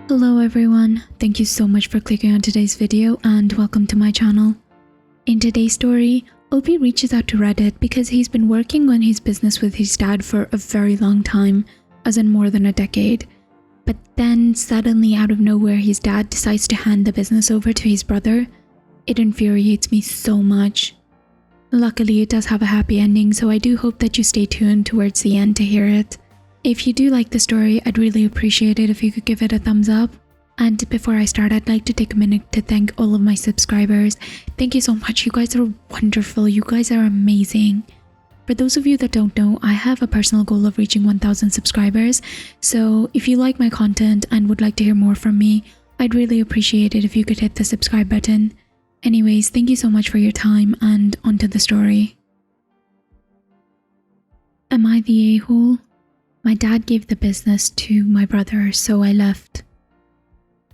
Hello everyone, thank you so much for clicking on today's video and welcome to my channel. In today's story, Opie reaches out to Reddit because he's been working on his business with his dad for a very long time, as in more than a decade. But then suddenly out of nowhere his dad decides to hand the business over to his brother. It infuriates me so much. Luckily it does have a happy ending, so I do hope that you stay tuned towards the end to hear it. If you do like the story, I'd really appreciate it if you could give it a thumbs up. And before I start, I'd like to take a minute to thank all of my subscribers. Thank you so much. You guys are wonderful. You guys are amazing. For those of you that don't know, I have a personal goal of reaching 1,000 subscribers. So if you like my content and would like to hear more from me, I'd really appreciate it if you could hit the subscribe button. Anyways, thank you so much for your time and onto the story. Am I the a-hole? My dad gave the business to my brother, so I left.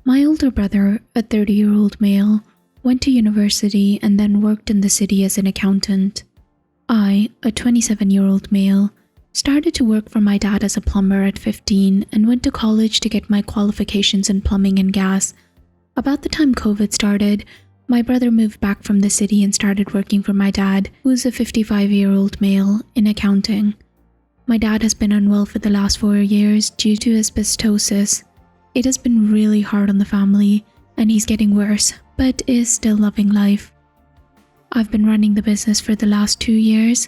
My older brother, a 30-year-old male, went to university and then worked in the city as an accountant. I, a 27-year-old male, started to work for my dad as a plumber at 15 and went to college to get my qualifications in plumbing and gas. About the time COVID started, my brother moved back from the city and started working for my dad, who's a 55-year-old male, in accounting. My dad has been unwell for the last 4 years due to asbestosis. It has been really hard on the family, and he's getting worse, but is still loving life. I've been running the business for the last 2 years.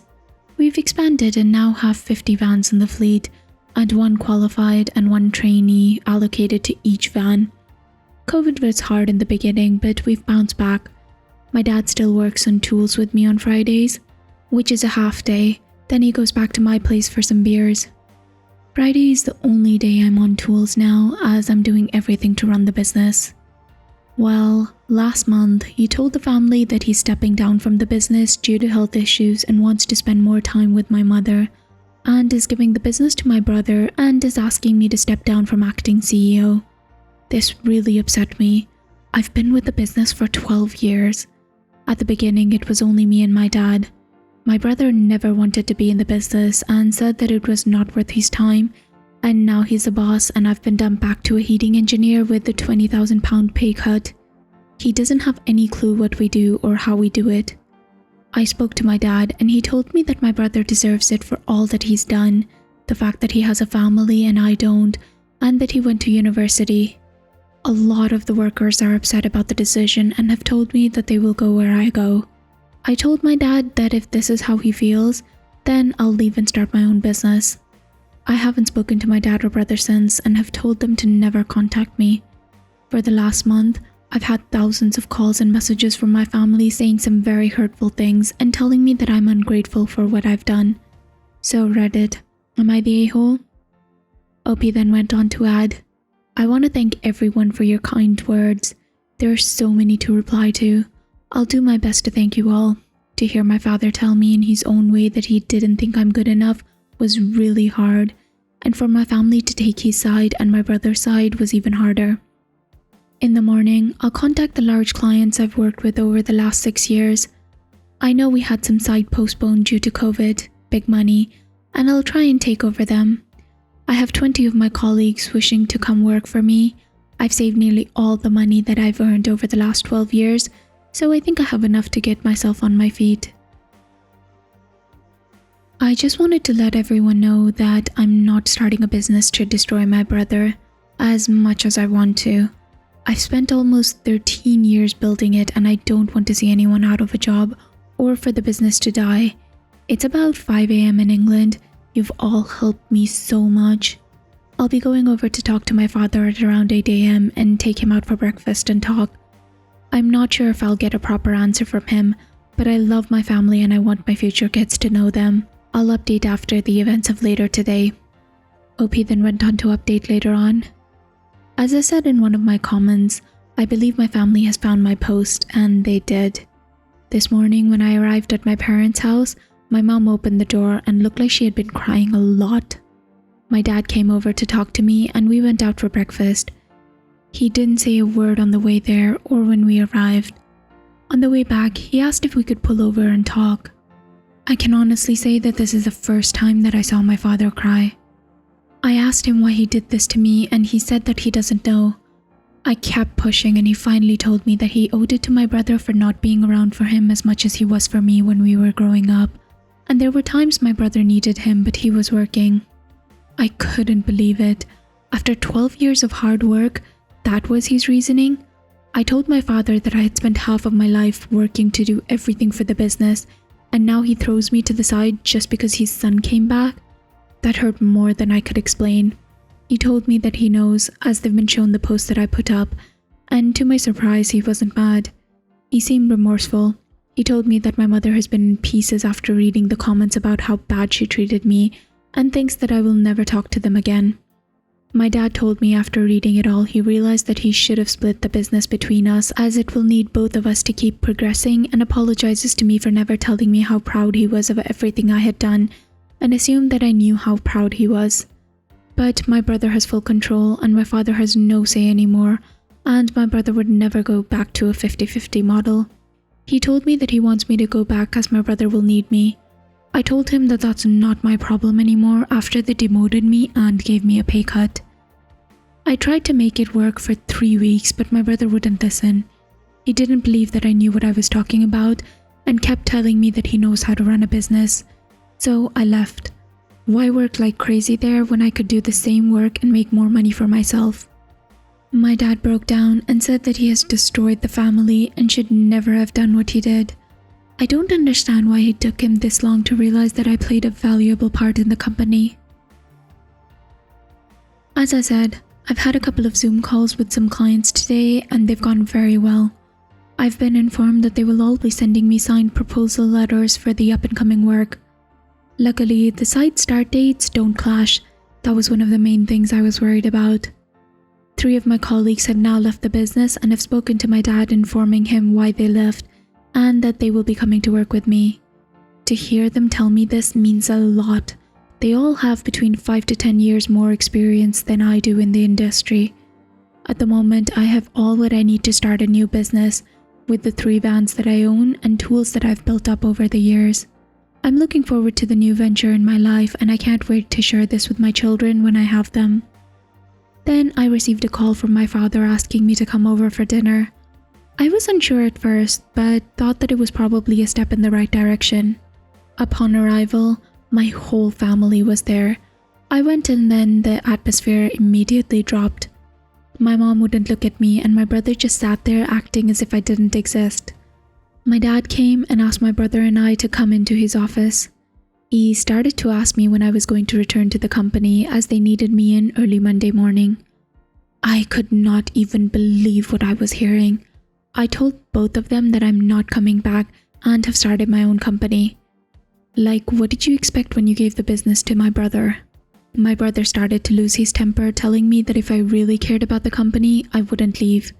We've expanded and now have 50 vans in the fleet, and 1 qualified and 1 trainee allocated to each van. COVID was hard in the beginning, but we've bounced back. My dad still works on tools with me on Fridays, which is a half day. Then he goes back to my place for some beers. Friday is the only day I'm on tools now, as I'm doing everything to run the business. Well, last month, he told the family that he's stepping down from the business due to health issues and wants to spend more time with my mother, and is giving the business to my brother and is asking me to step down from acting CEO. This really upset me. I've been with the business for 12 years. At the beginning, it was only me and my dad. My brother never wanted to be in the business and said that it was not worth his time, and now he's the boss and I've been dumped back to a heating engineer with a £20,000 pay cut. He doesn't have any clue what we do or how we do it. I spoke to my dad and he told me that my brother deserves it for all that he's done, the fact that he has a family and I don't, and that he went to university. A lot of the workers are upset about the decision and have told me that they will go where I go. I told my dad that if this is how he feels, then I'll leave and start my own business. I haven't spoken to my dad or brother since and have told them to never contact me. For the last month, I've had thousands of calls and messages from my family saying some very hurtful things and telling me that I'm ungrateful for what I've done. So Reddit, am I the a-hole? Opie then went on to add, I want to thank everyone for your kind words. There are so many to reply to. I'll do my best to thank you all. To hear my father tell me in his own way that he didn't think I'm good enough was really hard, and for my family to take his side and my brother's side was even harder. In the morning, I'll contact the large clients I've worked with over the last 6 years. I know we had some side postponed due to COVID, big money, and I'll try and take over them. I have 20 of my colleagues wishing to come work for me. I've saved nearly all the money that I've earned over the last 12 years, so I think I have enough to get myself on my feet. I just wanted to let everyone know that I'm not starting a business to destroy my brother, as much as I want to. I've spent almost 13 years building it and I don't want to see anyone out of a job or for the business to die. It's about 5 AM in England. You've all helped me so much. I'll be going over to talk to my father at around 8 AM and take him out for breakfast and talk. I'm not sure if I'll get a proper answer from him, but I love my family and I want my future kids to know them. I'll update after the events of later today. Opie then went on to update later on. As I said in one of my comments, I believe my family has found my post, and they did. This morning when I arrived at my parents' house, my mom opened the door and looked like she had been crying a lot. My dad came over to talk to me and we went out for breakfast. He didn't say a word on the way there or when we arrived. On the way back, he asked if we could pull over and talk. I can honestly say that this is the first time that I saw my father cry. I asked him why he did this to me and he said that he doesn't know. I kept pushing and he finally told me that he owed it to my brother for not being around for him as much as he was for me when we were growing up. And there were times my brother needed him, but he was working. I couldn't believe it. After 12 years of hard work, that was his reasoning. I told my father that I had spent half of my life working to do everything for the business, and now he throws me to the side just because his son came back. That hurt more than I could explain. He told me that he knows, as they've been shown the post that I put up, and to my surprise, he wasn't mad. He seemed remorseful. He told me that my mother has been in pieces after reading the comments about how bad she treated me, and thinks that I will never talk to them again. My dad told me after reading it all, he realized that he should have split the business between us, as it will need both of us to keep progressing, and apologizes to me for never telling me how proud he was of everything I had done, and assumed that I knew how proud he was. But my brother has full control and my father has no say anymore, and my brother would never go back to a 50-50 model. He told me that he wants me to go back as my brother will need me. I told him that that's not my problem anymore after they demoted me and gave me a pay cut. I tried to make it work for 3 weeks, but my brother wouldn't listen. He didn't believe that I knew what I was talking about and kept telling me that he knows how to run a business. So I left. Why work like crazy there when I could do the same work and make more money for myself? My dad broke down and said that he has destroyed the family and should never have done what he did. I don't understand why it took him this long to realize that I played a valuable part in the company. As I said, I've had a couple of Zoom calls with some clients today and they've gone very well. I've been informed that they will all be sending me signed proposal letters for the up-and-coming work. Luckily, the site start dates don't clash. That was one of the main things I was worried about. 3 of my colleagues have now left the business and have spoken to my dad informing him why they left and that they will be coming to work with me. To hear them tell me this means a lot. They all have between 5 to 10 years more experience than I do in the industry. At the moment, I have all what I need to start a new business with the 3 vans that I own and tools that I've built up over the years. I'm looking forward to the new venture in my life and I can't wait to share this with my children when I have them. Then I received a call from my father asking me to come over for dinner. I was unsure at first, but thought that it was probably a step in the right direction. Upon arrival, my whole family was there. I went and then the atmosphere immediately dropped. My mom wouldn't look at me and my brother just sat there acting as if I didn't exist. My dad came and asked my brother and I to come into his office. He started to ask me when I was going to return to the company as they needed me in early Monday morning. I could not even believe what I was hearing. I told both of them that I'm not coming back and have started my own company. Like, what did you expect when you gave the business to my brother? My brother started to lose his temper, telling me that if I really cared about the company, I wouldn't leave.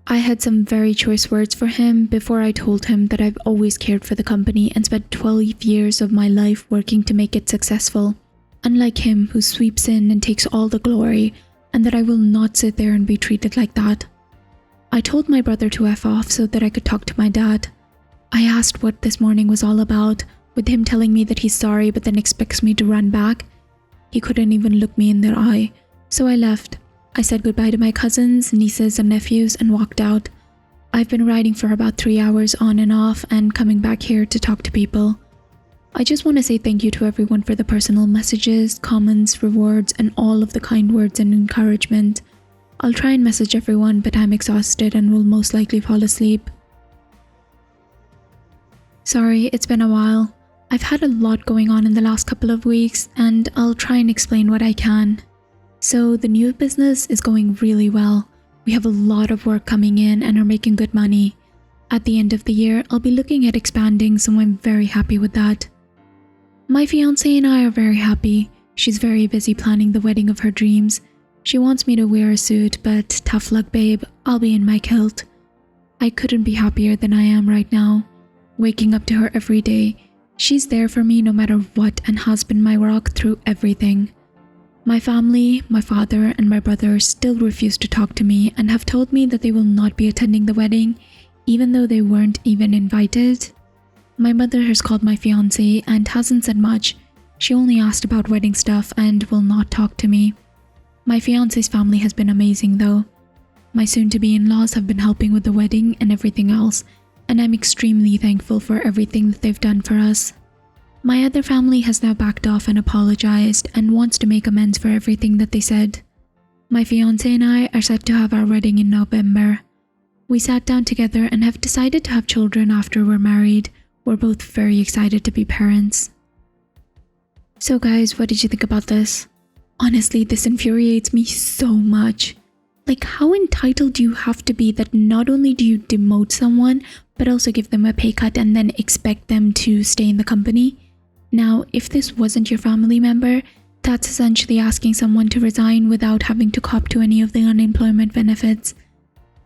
I had some very choice words for him before I told him that I've always cared for the company and spent 12 years of my life working to make it successful, unlike him who sweeps in and takes all the glory, and that I will not sit there and be treated like that. I told my brother to F off so that I could talk to my dad. I asked what this morning was all about, with him telling me that he's sorry but then expects me to run back. He couldn't even look me in the eye, so I left. I said goodbye to my cousins, nieces and nephews and walked out. I've been riding for about 3 hours on and off and coming back here to talk to people. I just want to say thank you to everyone for the personal messages, comments, rewards and all of the kind words and encouragement. I'll try and message everyone, but I'm exhausted and will most likely fall asleep. Sorry, it's been a while. I've had a lot going on in the last couple of weeks and I'll try and explain what I can. So the new business is going really well. We have a lot of work coming in and are making good money. At the end of the year, I'll be looking at expanding, so I'm very happy with that. My fiancé and I are very happy. She's very busy planning the wedding of her dreams. She wants me to wear a suit, but tough luck babe, I'll be in my kilt. I couldn't be happier than I am right now. Waking up to her every day, she's there for me no matter what and has been my rock through everything. My family, my father and my brother still refuse to talk to me and have told me that they will not be attending the wedding, even though they weren't even invited. My mother has called my fiancé and hasn't said much. She only asked about wedding stuff and will not talk to me. My fiancé's family has been amazing though. My soon-to-be in-laws have been helping with the wedding and everything else, and I'm extremely thankful for everything that they've done for us. My other family has now backed off and apologized and wants to make amends for everything that they said. My fiancé and I are set to have our wedding in November. We sat down together and have decided to have children after we're married. We're both very excited to be parents. So guys, what did you think about this? Honestly, this infuriates me so much. Like, how entitled do you have to be that not only do you demote someone, but also give them a pay cut and then expect them to stay in the company? Now, if this wasn't your family member, that's essentially asking someone to resign without having to cop to any of the unemployment benefits.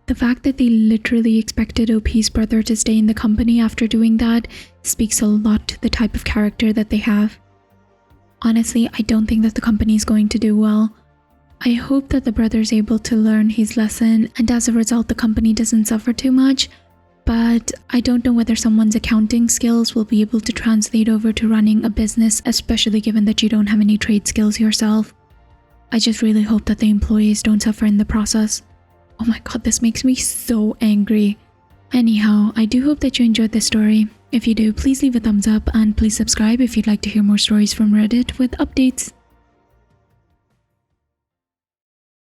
The fact that they literally expected OP's brother to stay in the company after doing that speaks a lot to the type of character that they have. Honestly, I don't think that the company is going to do well. I hope that the brother is able to learn his lesson and as a result the company doesn't suffer too much, but I don't know whether someone's accounting skills will be able to translate over to running a business, especially given that you don't have any trade skills yourself. I just really hope that the employees don't suffer in the process. Oh my god, this makes me so angry. Anyhow, I do hope that you enjoyed this story. If you do, please leave a thumbs up and please subscribe if you'd like to hear more stories from Reddit with updates.